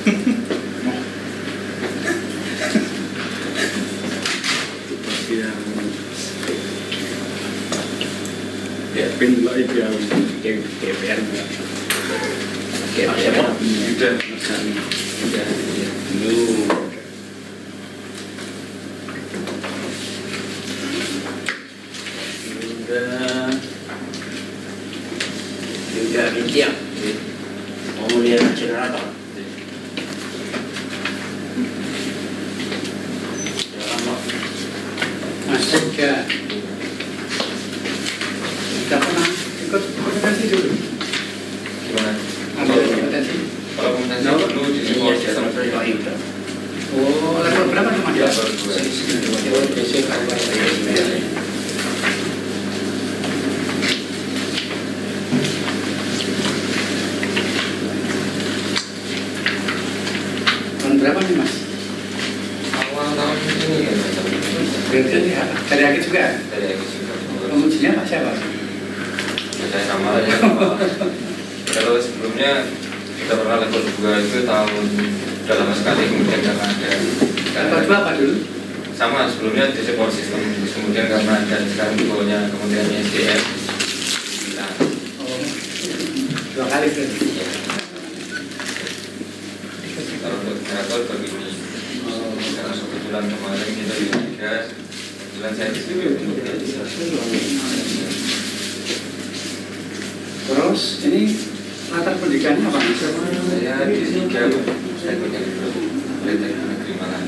Ya, pin lo itu yang DPR juga. Siapa? Udah, udah. Udah rincian. Mau lihat generator. Masuk ke. Tidak pernah ikut kompetensi dulu. Gimana? Ambil kompetensi. Kalau kompetensi dulu di Iya, sistem itu. Oh, level berapa tuh Mas? Level 2. basic tahun berapa nih Mas? Awal tahun ini ya, Berarti ya, dari akhir juga. dari juga. Pengujinya Pak siapa? Saya sama aja. Kalau sebelumnya kita pernah level 2 itu tahun udah lama sekali, kemudian karena ada Level 2 apa dulu? sama sebelumnya di support system, kemudian karena ada sekarang goalnya kemudian SDM bilang Oh, 2 kali berarti. ya. Kalau untuk generator begini, karena kebetulan kemarin kita di Liga, kebetulan saya di sini Terus ini latar pendidikannya apa Mas? saya di Liga, saya punya Politeknik Negeri Malang.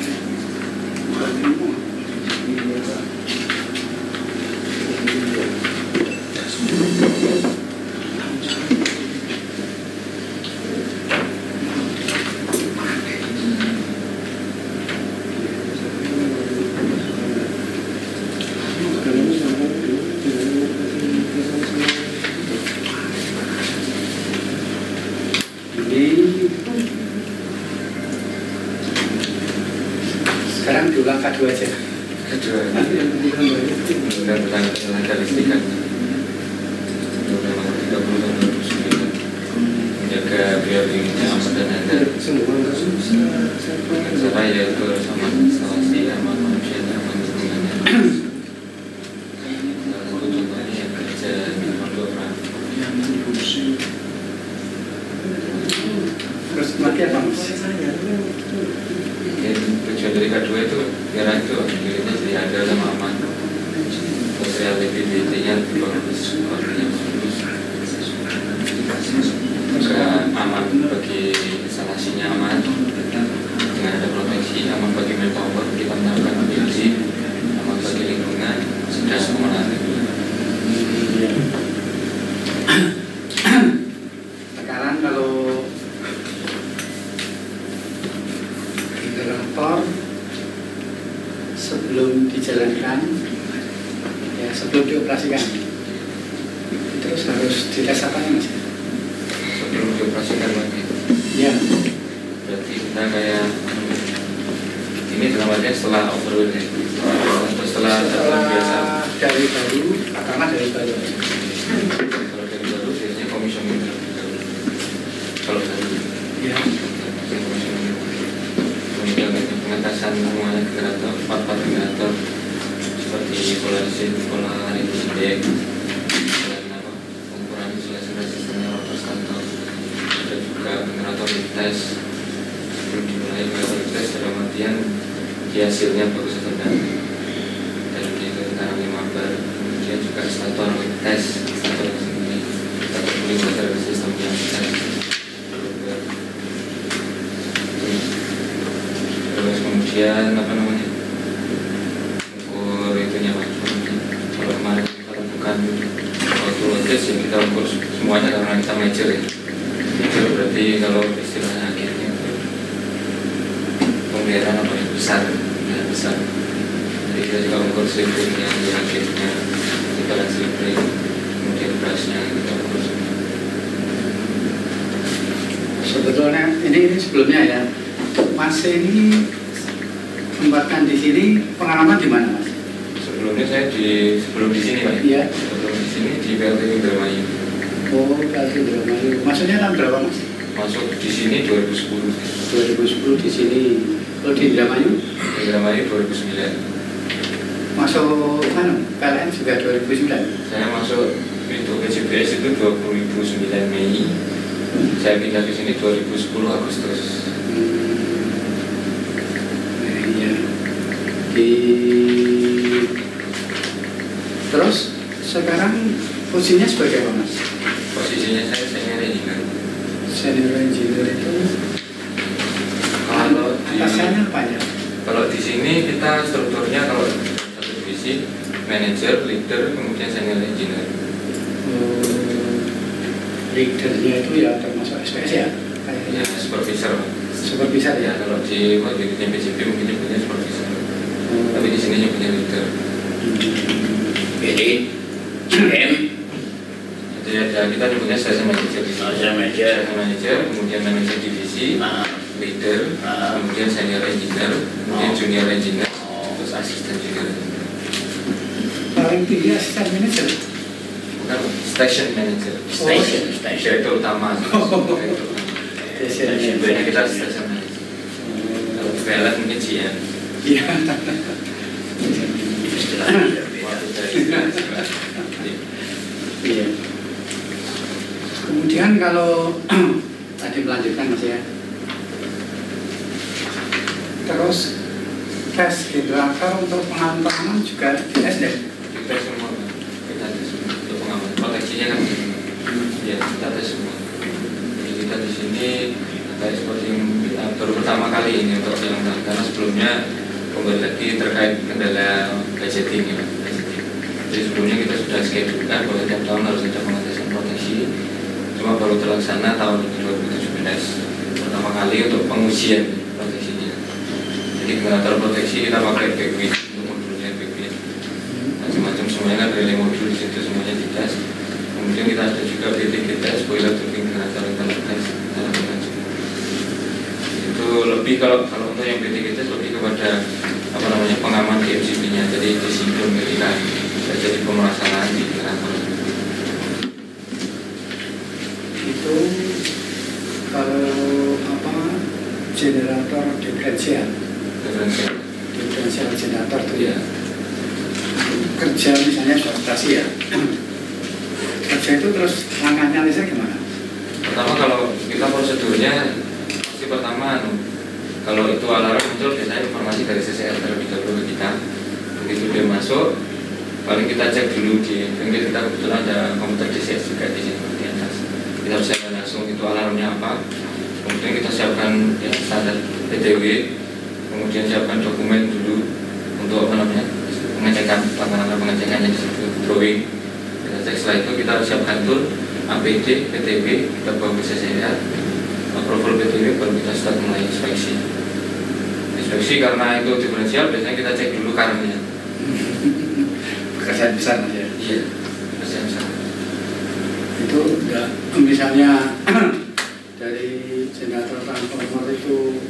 Sekarang diulang K2 aja. Kedua, kemudian tentang tenaga listrikan. Nomor 30 tahun 2009 menjaga biar ininya aman dan handal. Dengan cara yaitu sama instalasi aman manusia dan aman lingkungannya. Salah satu contohnya yang kerja di Moldova. Terus mati apa Mas? Tujuan dari K2 itu biar itu akhirnya jadi handal sama aman. Terus reliability-nya bagus, kualitasnya bagus. Juga aman bagi instalasinya, aman dengan ada proteksi, aman bagi manpower, kita menerapkan PLC, aman bagi lingkungan dan keamanan. Sekarang kalau generator sebelum dijalankan, ya sebelum dioperasikan, terus harus dites apa nih Mas? Sebelum dioperasikan lagi, Ya, berarti kita kayak ini dalam artian setelah overhaul ya, atau setelah biasa. dari baru, katakanlah dari baru. Kalau dari baru biasanya komisioner. Kalau dari Ya, kemudian pengentasan semuanya generator, part-part generator seperti pola indeks dan pengukuran insulasi resistennya rotor stator, dan juga generator tes. Sebelum dimulai generator tes dalam artian hasilnya bagus atau tidak, dan itu sekarang 5 bar. Kemudian juga stator tes, stator sendiri, stator kualitas sistem yang tes. Terus kemudian apa namanya, ukur itunya Pak. Kalau kemarin kita lakukan waktu tes ya kita ukur semuanya karena kita major ya. Major berarti kalau istilahnya akhirnya pemeliharaan apa yang besar, ya besar. Jadi kita juga ukur slipringnya di akhirnya, kita lihat slipring, kemudian brushnya kita ukur semua. sebetulnya ini sebelumnya ya, Mas ini tempatkan di sini, pengalaman di mana Mas? Sebelumnya saya sebelum di sini Pak. Iya. Sebelum di sini di PLT Indramayu. Oh, Kalti Indramayu. Maksudnya tahun berapa Mas? masuk di sini 2010. 2010 di sini. Kalau di Indramayu? Di Indramayu 2009. Masuk mana? PLN juga 2009. Saya masuk itu PJBS itu 2009 Mei. Saya pindah ke sini 2010 Agustus. Iya. Terus sekarang posisinya sebagai apa, Mas? Posisinya saya senior engineer. Senior engineer itu Kalau atasannya apa ya? Kalau di sini kita strukturnya kalau satu divisi manager, leader, kemudian senior engineer. Leadernya itu ya termasuk SPS ya? Ya, supervisor. Supervisor Ya, ya? kalau di PJB mungkin nyebutnya supervisor. Tapi di sini nyebutnya leader. Jadi GM, Jadi ada kita nyebutnya station manager. Station manager. Station manager, kemudian manager divisi, leader, kemudian senior engineer, kemudian junior engineer, terus asisten juga. Paling tinggi asisten manager? Bukan, station manager. Station. Direktur utama. Sebenarnya kita station manager. Kalau di PLN mungkin GM. Iya. Istilahnya beda. Waktu dari Iya. Kemudian kalau tadi melanjutkan Mas ya. Terus tes generator untuk pengaman juga tes deh. kita semua kita tes semua untuk pengaman proteksinya kan ya kita tes semua. Jadi kita di sini kayak seperti yang kita baru pertama kali ini untuk yang karena sebelumnya kembali lagi terkait kendala budgeting ya. Jadi sebelumnya kita sudah schedule-kan bahwa setiap tahun harus ada pengetesan proteksi. Cuma baru terlaksana tahun ini 2017 pertama kali untuk pengujian proteksinya. Jadi generator proteksi kita pakai backwind untuk modulnya backwind. Macam-macam semuanya kan relay modul di situ semuanya dites. Kemudian kita ada juga BTG test, boiler tubing generator internal test, itu lebih kalau untuk yang BTG test lebih kepada apa namanya pengaman di MCB-nya. Jadi disinggung ketika terjadi pemerasalan di generator. Itu kalau apa generator diferensial generator itu ya kerja misalnya sudah operasi ya. Kerja itu terus langkahnya analisa gimana? Pertama kalau kita prosedurnya pasti pertama kalau itu alarm muncul biasanya informasi dari CCR terlebih dahulu ke kita. Begitu dia masuk paling kita cek dulu di pinggir kita kebetulan ada komputer DCS juga di sini di atas. Kita bisa langsung itu alarmnya apa. Kemudian kita siapkan ya, standar PTW, kemudian siapkan dokumen dulu untuk apa namanya pengecekan langkah-langkah pengecekannya di situ drawing. Kita cek setelah itu kita siapkan tool APD, PTW, kita bawa ke CCR, approval PTW baru kita start mulai inspeksi. Inspeksi karena itu diferensial biasanya kita cek dulu karangnya. Pekerjaan besar Mas ya? Iya, pekerjaan besar. Itu enggak misalnya dari generator transformer itu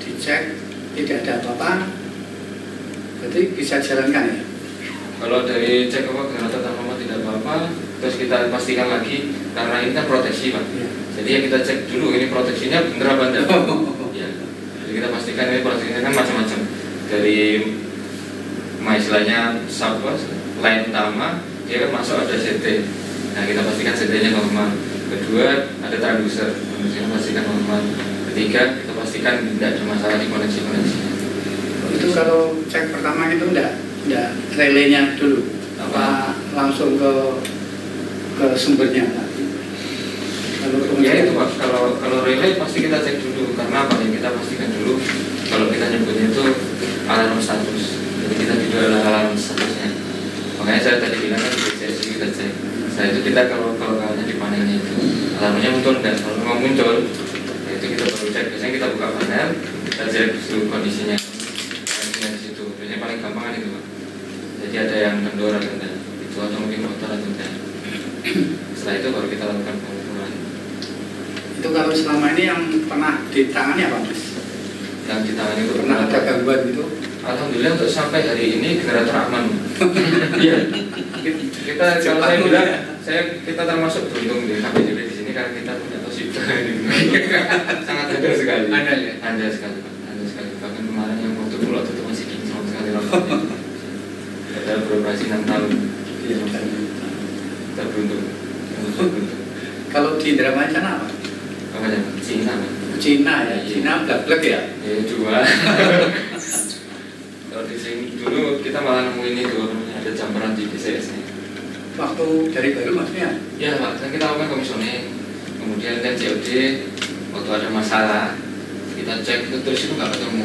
dicek tidak ada apa-apa, berarti bisa jalankan ya? Kalau dari cek apa generator transformer tidak apa-apa, terus kita pastikan lagi karena ini kan proteksi Pak. Ya. Jadi ya kita cek dulu ini proteksinya bener apa enggak. Ya. Jadi kita pastikan ini proteksinya kan macam-macam. Dari istilahnya line utama dia kan masuk ada CT. Nah kita pastikan CT-nya normal. Kedua ada transducer, kita pastikan normal. Ketiga kita pastikan tidak ada masalah di koneksi-koneksi. Itu kalau cek pertama itu enggak relaynya dulu, apa langsung ke sumbernya? Ya itu Pak, kalau relay pasti kita cek dulu karena apa yang kita pastikan dulu kalau kita nyebutnya itu alarm status. Jadi kita juga ada alarm statusnya. Makanya saya tadi bilang kan di sesi kita cek. Setelah itu kita kalau di panelnya itu alarmnya muncul dan kalau memang muncul, ya itu kita baru cek. Biasanya kita buka panel, kita cek dulu kondisinya di situ. Biasanya paling gampang kan itu Pak. Jadi ada yang kendor atau enggak, itu atau mungkin kotor atau enggak. Setelah itu baru kita lakukan pengukuran. Itu kalau selama ini yang pernah ditangani apa Mas? Yang ditangani itu Pernah ada gangguan gitu? Alhamdulillah untuk sampai hari ini generator aman. Iya. Kita kalau saya bilang, kita termasuk beruntung di KPJB di sini ketika kita punya Toshiba ini sangat handal sekali. Handal ya? Handal sekali, Pak. Handal sekali. Bahkan kemarin yang waktu pulau itu masih kinclong sekali rokoknya. Ada beroperasi 6 tahun. Iya, makanya. Kita beruntung. Kalau di drama Cina apa? Apa ya? Cina, Pak. Cina ya, Cina blak-blak ya? Ya dua. Kalau di sini dulu kita malah nemuin itu namanya ada campuran di DCS-nya. Waktu dari baru maksudnya? Ya, Pak, kan kita lakukan komisioning, kemudian kan COD, waktu ada masalah, kita cek itu terus itu nggak ketemu.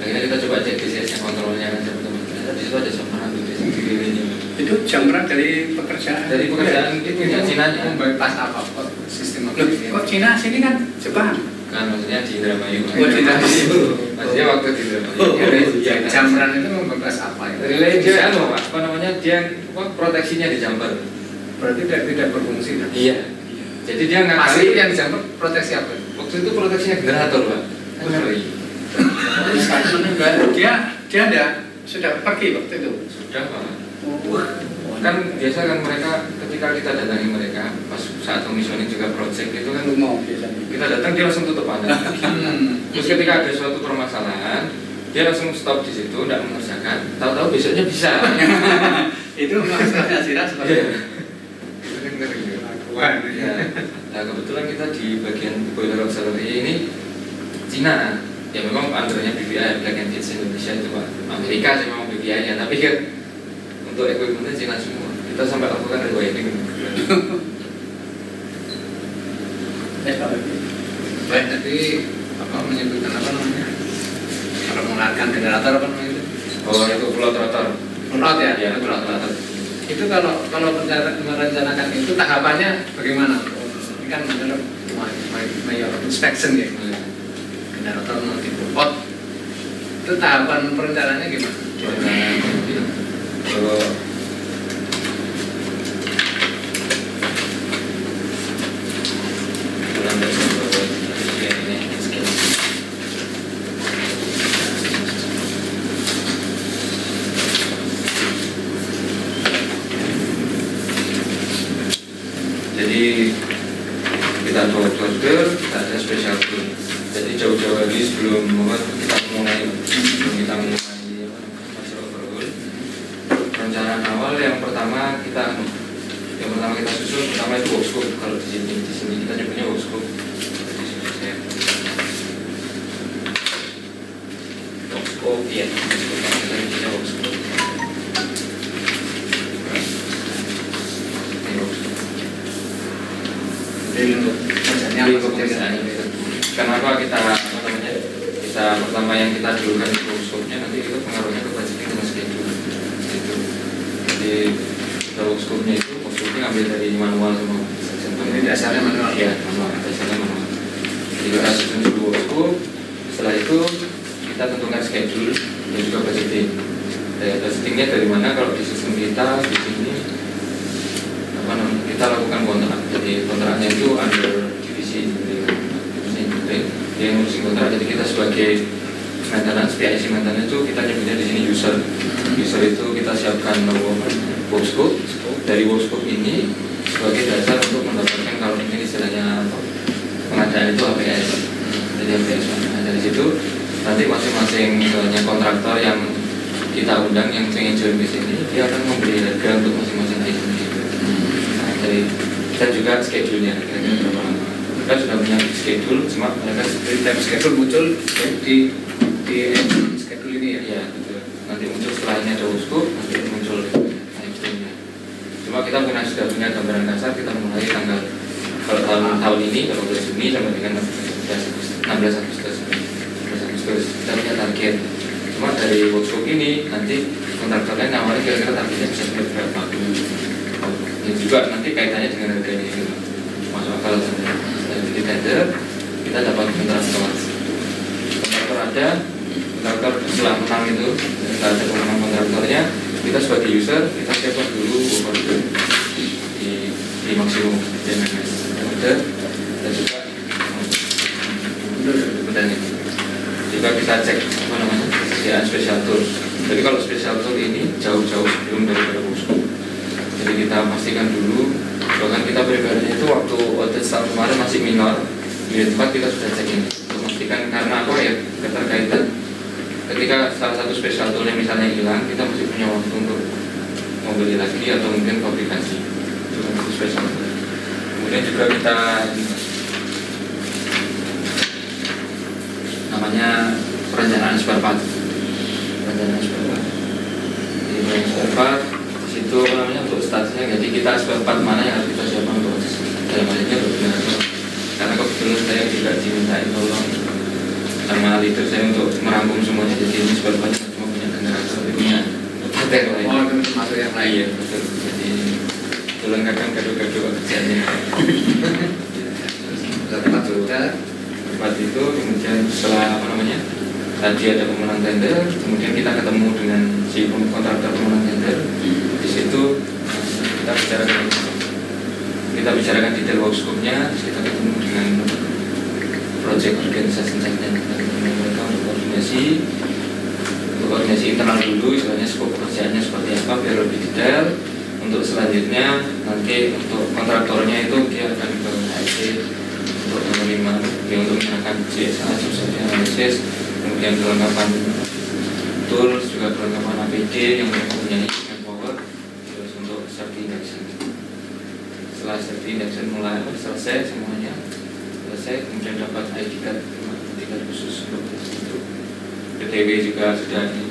Akhirnya kita coba cek DCS-nya, kontrolnya kan teman-teman. Ternyata di situ ada campuran di DCS-nya. Itu jamran dari pekerjaan? Dari pekerjaan itu ya Cina-nya. Bypass apa kok sistem apa Loh, ini? kok Cina sini kan Jepang? Kan maksudnya di Indramayu. Oh, di Indramayu. Maksudnya waktu di Indramayu. Oh, Ya, Jamran itu membypass apa ya? relay dia anu, Pak, apa namanya? Dia proteksinya di jumper. Berarti tidak berfungsi kan? Iya. Jadi dia nggak Masih kali yang jamper proteksi apa? waktu itu proteksinya generator, Pak. Benar lagi. Dia ada sudah pergi waktu itu. Sudah, Pak. Wah, Kan biasa kan mereka ketika kita datangi mereka pas saat komisioning juga project itu kan mau biasanya. kita datang dia langsung tutup Anda. Terus ketika ada suatu permasalahan dia langsung stop di situ, tidak mengerjakan. Tahu-tahu besoknya bisa. Itu maksudnya Cina seperti itu. Ya. Nah kebetulan kita di bagian boiler auxiliary ini Cina. Ya memang undernya BVI Black and Decker Indonesia itu Pak. Amerika sih memang BVI nya, tapi kan untuk equipmentnya Cina semua. Kita sampai lakukan rewiring. Baik, tadi apa menyebutkan apa namanya? Kalau menggunakan generator apa namanya itu? Oh itu float rotor. Float ya? Ya, Float. float. Itu kalau merencanakan itu tahapannya bagaimana? Ini kan menurut mayor inspection ya. Generator nanti pot. Itu tahapan perencanaannya gimana? Kalau jadi kita buat order, kita ada special tool. Jadi jauh-jauh lagi sebelum kita mulai masuk overhaul, perencanaan awal yang pertama kita susun pertama itu workscope. Kalau di sini kita nyebutnya workscope. Workscope ya, kita nyebutnya workscope. Kenapa kita pertama yang kita dulukan di workshopnya nanti itu pengaruhnya ke budgeting dan schedule gitu. Jadi workshopnya itu ngambil dari manual semua. Ini dasarnya manual. Ya, manual, dasarnya manual. Jadi kita susun dulu workshop. Setelah itu kita tentukan schedule dan juga budgeting. Budgetingnya dari mana? Kalau di sistem kita di sini kita lakukan kontrak. Jadi kontraknya itu under divisi dia ngurusin kontrak. Jadi kita sebagai maintenance, PIC maintenance itu kita nyebutnya di sini user. User itu kita siapkan workscope. Dari workscope ini sebagai dasar untuk mendapatkan kalau ini istilahnya pengadaan itu APS. Jadi APS. Nah dari situ nanti masing-masing misalnya kontraktor yang kita undang yang ingin join di sini dia akan memberi harga untuk masing-masing item. Dari dan juga schedule-nya kira-kira berapa lama. Kita sudah punya schedule, cuma mereka time schedule muncul di schedule ini ya. Iya, betul. Nanti muncul setelah ini ada workshop, nanti muncul time-nya. Cuma kita sudah punya gambaran dasar, kita mulai tanggal kalau tahun ini 12 Juni sampai dengan 16 Agustus kita punya target. Cuma dari workshop ini nanti kontraktornya nawarin kira-kira targetnya bisa sampai berapa. Ini juga nanti kaitannya dengan harganya gitu. Masuk akal sebenarnya. Jadi tender kita dapat kontraktor. Kontraktor ada, kontraktor setelah menang itu kita ada pemenang kontraktornya. Kita sebagai user kita siapkan dulu order di maksimum DMS order dan juga juga kita cek apa namanya persediaan special tool. Jadi kalau special tool ini jauh-jauh sebelum daripada workshop. Jadi kita pastikan dulu Bahkan kita beribadah itu waktu audit tahun kemarin masih minor. Di tempat kita sudah cek ini untuk memastikan, karena apa ya, keterkaitan ketika salah satu spesial toolnya misalnya hilang, kita masih punya waktu untuk membeli lagi atau mungkin fabrikasi. Itu satu spesial tool. Kemudian juga kita namanya perencanaan spare part. Perencanaan spare part. Jadi perencanaan spare part di situ apa namanya untuk statusnya. Jadi kita spare part mana yang harus kita siapkan untuk dalam hal ini generator. Karena kebetulan saya juga dimintain tolong sama leader saya untuk merangkum semuanya. Jadi ini spare part cuma punya generator, tapi punya paten lain. Oh, itu termasuk yang lain. Iya betul. Jadi tulen kadang gaduh-gaduh kerjanya. Tempat sudah. Tempat itu kemudian setelah apa namanya, tadi ada pemenang tender, kemudian kita ketemu dengan si kontraktor pemenang tender. Di situ kita bicarakan detail work scope-nya, kita ketemu dengan project organisasi dan kita ketemu mereka untuk koordinasi internal dulu, istilahnya scope pekerjaannya seperti apa biar lebih detail. Untuk selanjutnya nanti untuk kontraktornya itu dia akan ke HC untuk menerima, dia untuk menggunakan CSA, subscription analysis, kemudian perlengkapan tools, juga perlengkapan APD yang mempunyai power, terus untuk safety induction. Setelah safety induction mulai selesai semuanya, kemudian dapat ID card khusus untuk itu. PTW juga sudah di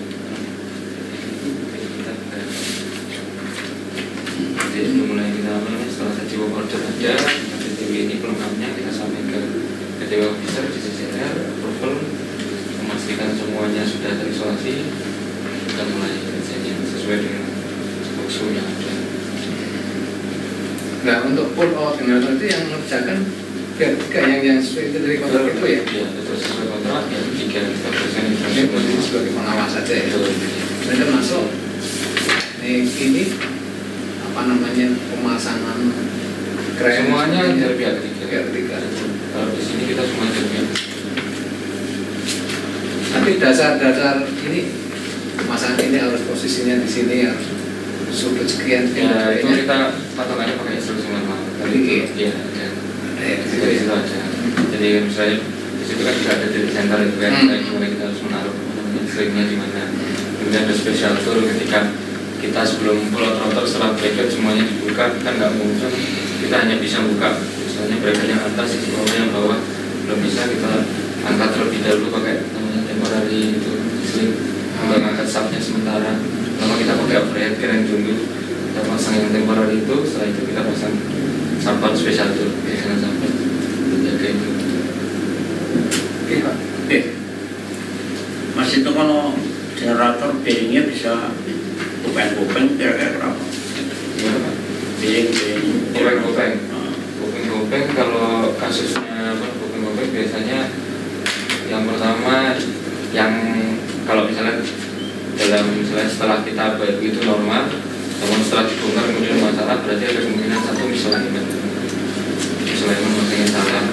jadi mulai kita setelah saja order ada PTW ini pelengkapnya kita sampaikan ke PTW officer di CCR approval, memastikan semuanya sudah terisolasi, kita mulai kerjanya sesuai dengan workflow yang ada. Nah, untuk pull out generator itu yang mengerjakan pihak ketiga yang sesuai itu dari kontrak itu ya? Iya, betul, sesuai kontrak yang tiga kita berikan Ini posisi sebagai pengawas saja ya? Betul. Ini termasuk ini apa namanya, pemasangan kren Semuanya dari pihak ketiga. Pihak ketiga. Kalau di sini kita semua dari pihak. Tapi dasar-dasar ini pemasangan ini harus posisinya di sini, harus sudut sekian Ya itu kita patokannya pakai instruksi manual. Iya. Iya. Jadi itu aja. Jadi misalnya di situ kan juga ada data center itu kan, gimana kita harus menaruh listriknya di mana. Kemudian ada special tool ketika kita sebelum pull out router setelah bracket semuanya dibuka, kan nggak mungkin kita hanya bisa buka misalnya bracket yang atas, di bawah yang bawah belum bisa, kita angkat terlebih dahulu pakai namanya temporary itu slip untuk angkat subnya sementara. Lama kita pakai overhead keren dulu, kita pasang yang temporary itu, setelah itu kita pasang sampel special tool, biasanya sampel menjaga itu. Oke Pak. Mas itu kalau generator bearingnya bisa kupeng-kupeng kira-kira berapa? Gimana Pak? Bearing. Kupeng kalau kasusnya kupeng biasanya yang pertama yang kalau misalnya dalam misalnya setelah kita baik itu normal, namun setelah dibongkar kemudian masalah, berarti ada kemungkinan satu misalnya masangnya salah,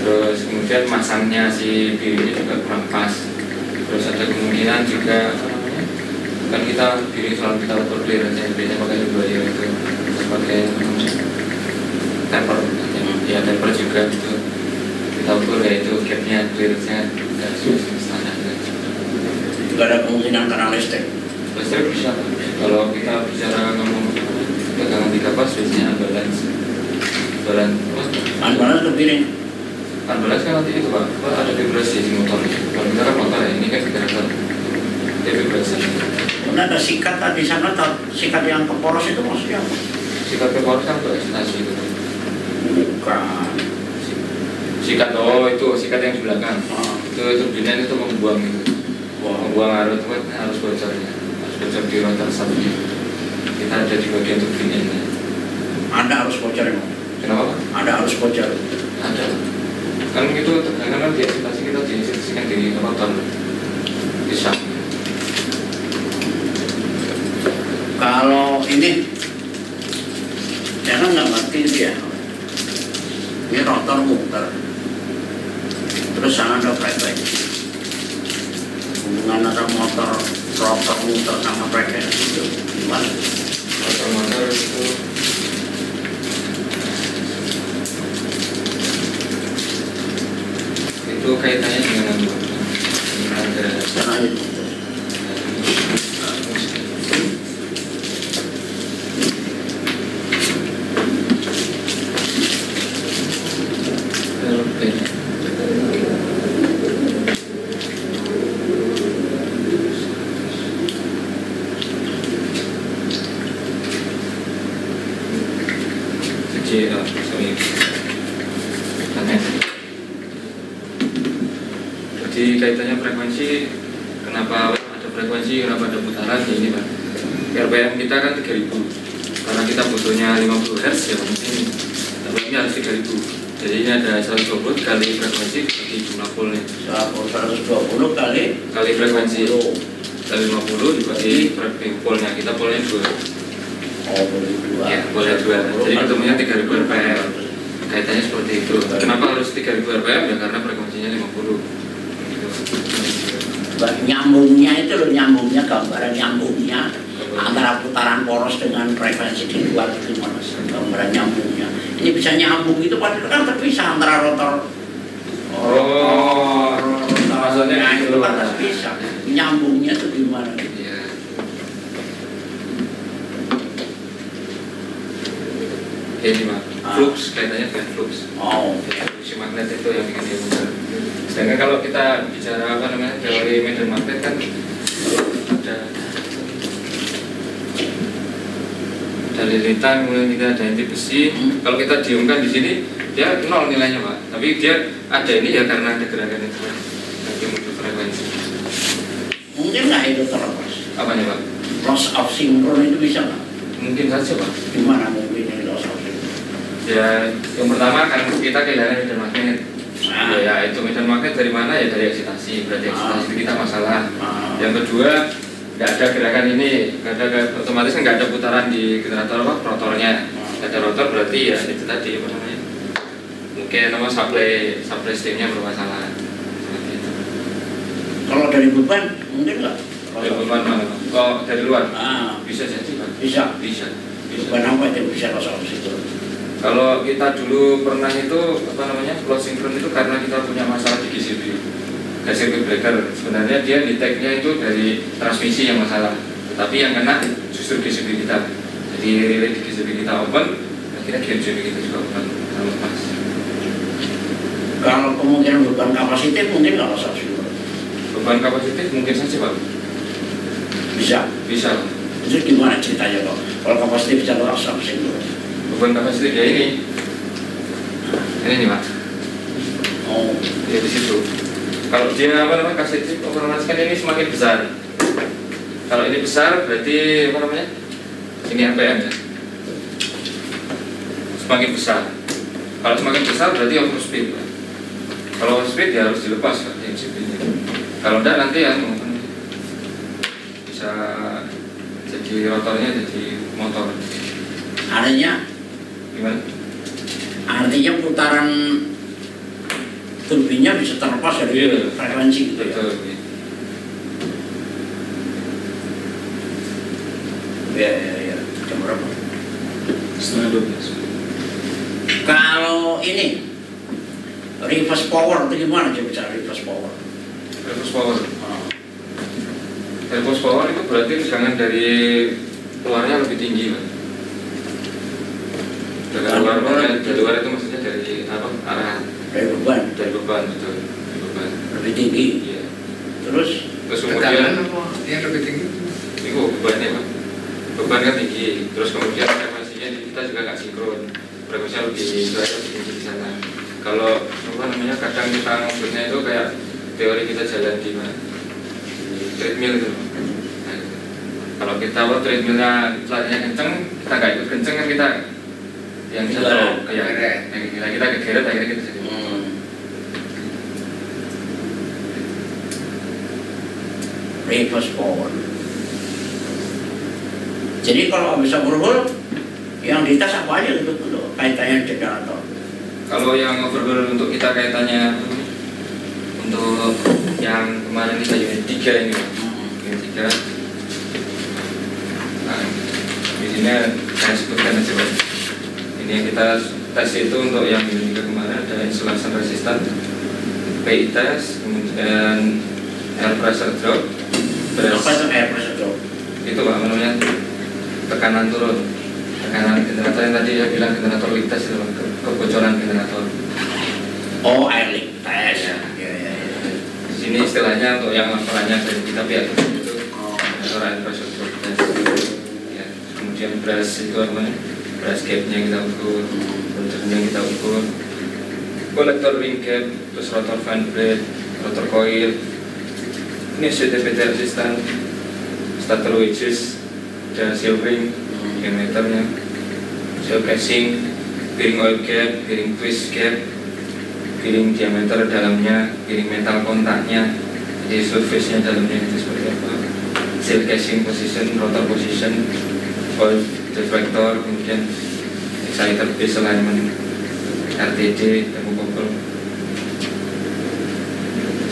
terus kemudian masangnya si biringnya juga kurang pas, terus ada kemungkinan juga apa namanya, kan kita biring selalu kita ukur clear aja, biasanya pakai dua ya itu kita pakai temper, ya temper juga itu kita ukur ya itu gapnya clearnya tidak sesuai standar. Tidak ada kemungkinan karena listrik. Listrik bisa. Kalau kita bicara ngomong tegangan 3 pas biasanya unbalance. Unbalance ke piring. Unbalance kan nanti itu Pak, ada vibrasi di motor. Kalau kita kan motor ya, ini kan generator. Dia vibrasi. Kemudian ada sikat tadi sana, sikat yang ke poros itu maksudnya apa? Sikat ke poros kan untuk ekstasi itu. Bukan. Sikat itu sikat yang di belakang. Itu turbina itu membuang itu. Membuang arus itu kan harus bocornya, harus bocor di rotor satunya. Kita ada di bagian turbinanya. Ada harus bocor emang. Kenapa Pak? Ada harus bocor. Ada. Kan itu tegangan kan dieksploitasi, kita diinstruksikan di rotor di shaft. Kalau ini saya kan nggak ngerti dia. Ini rotor muter. Terus sana ada frekuensi. Hubungan antara motor rotor muter sama frekuensi itu gimana? Rotor motor itu itu kaitannya dengan ada Karena itu. Jadi kaitannya frekuensi, kenapa ada frekuensi, kenapa ada putaran ya ini Pak. RPM kita kan 3000, karena kita butuhnya 50 Hz ya mungkin RPM-nya harus 3000. Jadi ini ada 120 kali frekuensi bagi jumlah polnya. 120 kali Frekuensi kali 50 dibagi polnya, kita polnya 2. Oh, boleh 2. Ya, boleh 2. Jadi ketemunya 3000 RPM. Kaitannya seperti itu. Kenapa harus 3000 RPM? Ya karena frekuensinya 50. Nyambungnya itu loh, nyambungnya, gambaran nyambungnya antara putaran poros dengan frekuensi di luar itu gimana sih gambaran nyambungnya. Ini bisa nyambung itu padahal kan terpisah antara rotor. Maksudnya itu kan terpisah. Nyambungnya itu gimana? Iya. Ini Pak, flux kaitannya dengan flux. Oh, Fluksi magnet itu yang bikin dia muter. Sedangkan kalau kita bicara apa namanya teori medan magnet kan ada lilitan, kemudian kita ada inti besi. Kalau kita diumkan di sini dia 0 nilainya Pak, tapi dia ada ini ya karena ada gerakan itu nanti muncul frekuensi. mungkin nggak itu terlepas. Apanya Pak? Loss of synchron itu bisa nggak? Mungkin saja Pak. Gimana mungkin ini loss of synchron? Ya yang pertama kan kita kehilangan medan magnet. Ya itu medan magnet dari mana ya, dari eksitasi, berarti eksitasi itu kita masalah. Yang kedua nggak ada gerakan ini, otomatis kan nggak ada putaran di generator apa rotornya. Nggak ada rotor berarti ya itu tadi apa namanya, mungkin nama supply streamnya bermasalah. Seperti itu. Kalau dari beban mungkin nggak? Dari beban mana? Oh dari luar? Bisa jadi Pak. Bisa. Bisa. Beban apa itu bisa loss of synchron? Kalau kita dulu pernah itu apa namanya loss synchron itu karena kita punya masalah di GCB, circuit breaker. Sebenarnya dia detect-nya itu dari transmisi yang masalah, tetapi yang kena justru GCB kita. Jadi relay di GCB kita open, akhirnya GCB kita juga open, lepas. Kalau kemungkinan beban kapasitif mungkin nggak loss of synchron? Beban kapasitif mungkin saja Pak. Bisa. Itu gimana ceritanya kok? Kalau kapasitif bisa loss of synchron? Beban kapasitif ya ini nih Pak. Oh, Ya di situ. Kalau dia apa namanya kapasitif otomatis kan ini semakin besar. Kalau ini besar berarti apa namanya? Ini RPM ya. Semakin besar. Kalau semakin besar berarti overspeed. Kalau overspeed ya harus dilepas Pak MCB-nya. Kalau enggak nanti ya bisa jadi rotornya jadi motor. artinya Gimana? Artinya putaran turbinnya bisa terlepas dari frekuensi gitu ya. Betul. Ya. Jam berapa? 11:30. Kalau ini reverse power itu gimana coba bicara reverse power? Reverse power. Reverse power itu berarti tegangan dari luarnya lebih tinggi Pak. Dari luar itu maksudnya dari apa? Arah Dari beban betul. Dari beban. lebih tinggi. Iya. Terus Terus Tekanan kemudian apa yang lebih tinggi? itu bebannya Pak. Beban kan tinggi. Terus kemudian frekuensinya kita juga nggak sinkron. Frekuensinya lebih tinggi di sana. Kalau apa namanya kadang kita ngobrolnya itu kayak teori kita jalan di mana? Di treadmill itu. Nah, gitu. Kalau kita treadmillnya larinya kenceng, kita nggak ikut kenceng kan kita yang jatuh kayak kita kegeret akhirnya kita jadi reverse power. Jadi kalau bisa berhul, yang dites apa aja untuk kaitannya generator? Kalau yang overhaul untuk kita kaitannya untuk yang kemarin kita unit 3 ini unit 3. Nah, di sini saya sebutkan aja Pak. Ini yang kita tes itu untuk yang unit 3 kemarin ada insulation resistant, PI test, kemudian air pressure drop. Apa itu air pressure drop? Itu Pak, namanya tekanan turun. Tekanan generator yang tadi saya bilang generator leak test itu, kebocoran generator. Oh, air leak test. Ya. Ya. Di sini istilahnya untuk yang laporannya dari kita pihak itu Oh, generator air pressure drop test. Ya. Kemudian brush itu apa namanya? Brush gapnya kita ukur, rotornya kita ukur, kolektor ring gap, terus rotor fan blade, rotor coil. Ini CTPT resistan, starter wedges, dan seal ring, diameternya, seal casing, piring oil gap, piring twist gap, piring diameter dalamnya, piring metal kontaknya, jadi surface-nya dalamnya itu seperti apa, seal casing position, rotor position, oil deflector, kemudian exciter base alignment, RTD, thermocouple.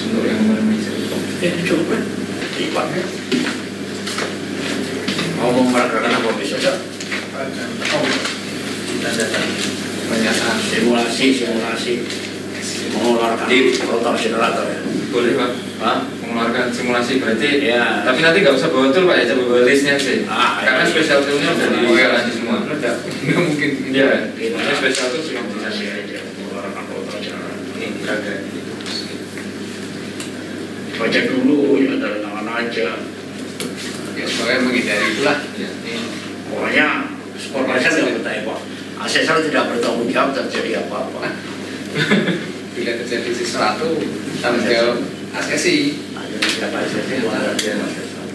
Untuk yang menemui coba lipat ya. Mau memperagakan apa besok? Banyak Simulasi mengeluarkan rotor generator ya. boleh Pak, Hah? mengeluarkan simulasi berarti Ya. tapi nanti nggak usah bawa tool Pak ya, coba bawa listnya sih karena iya. special toolnya udah digarasi semua. nggak mungkin Iya, Gitu. ini special tool cuma bisa Mengeluarkan rotor generator. ini berada. Baca dulu ya dari tangan aja. ya supaya menghindari itulah. Ya. Pokoknya supervisor tidak bertanya Pak. Asesor tidak bertanggung jawab terjadi apa-apa. Bila terjadi sesuatu tanggung jawab asesi. Ayo tidak asesor malah dia asesor.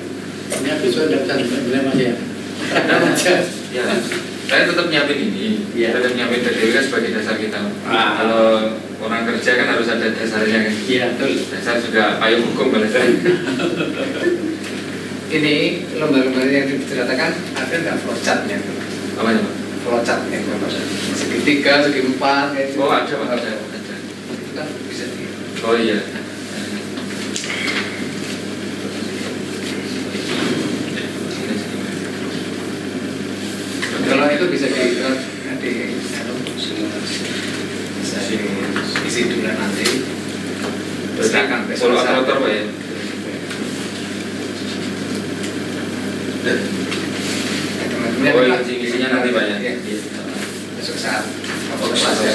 Ini besok ada pesan benar Mas ya. Ya, saya tetap nyiapin ini, Iya. tetap nyiapin TDW sebagai dasar kita. Ah. Kalau orang kerja kan harus ada dasarnya kan. Iya betul. Dasar juga payung hukum pada saya. Ini lembar-lembar yang diceritakan ada nggak flowchartnya? Apa ya Pak? Flowchartnya segitiga, segi empat. kayak gitu. Oh ada Pak, ada. Itu kan bisa di. Oh iya. Kalau itu bisa di bisa isi dulu nanti. Silakan besok. Follow up rotor Pak ya. Teman-teman Oh yang iya, isinya nanti Pak ya. Iya. Besok saat apa Oh, kelas ya.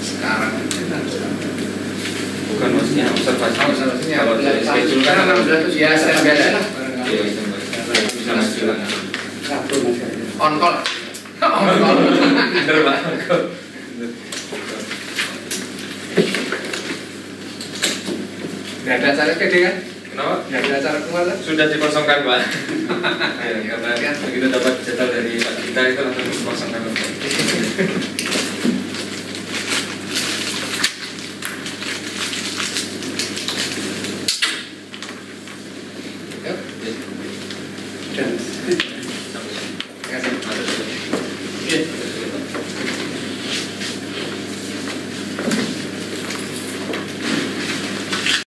Sekarang Bukan maksudnya observasi. observasinya Kalau dari schedule kan ya biasa lah. iya itu Pak. Bisa maju lah. Satu Mas ya. On call. On call. Bener Pak. Gak ada acara PD kan? Kenapa? Gak ada acara kemana? Sudah dikosongkan Pak. Ya, karena begitu dapat jadwal dari Pak kita itu langsung dikosongkan Pak. Yuk. Dan Terima kasih. iya.